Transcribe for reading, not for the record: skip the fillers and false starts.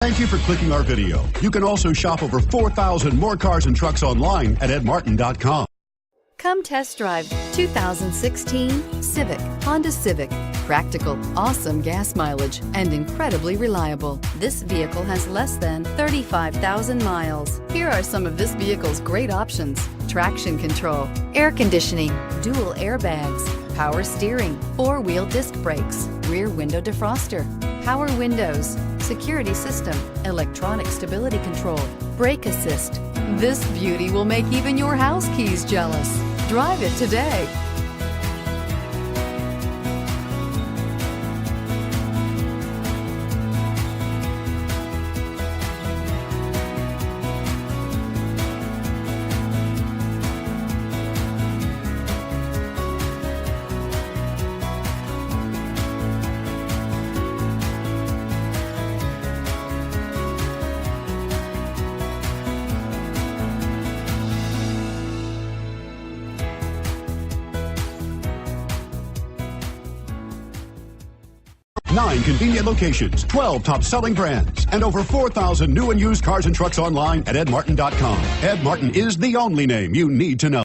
Thank you for clicking our video. You can also shop over 4,000 more cars and trucks online at edmartin.com. Come test drive 2016 Civic, Honda Civic. Practical, awesome gas mileage, and incredibly reliable. This vehicle has less than 35,000 miles. Here are some of this vehicle's great options: traction control, air conditioning, dual airbags, power steering, four-wheel disc brakes, rear window defroster, power windows, security system, electronic stability control, brake assist. This beauty will make even your house keys jealous. Drive it today. Nine convenient locations, 12 top-selling brands, and over 4,000 new and used cars and trucks online at edmartin.com. Ed Martin is the only name you need to know.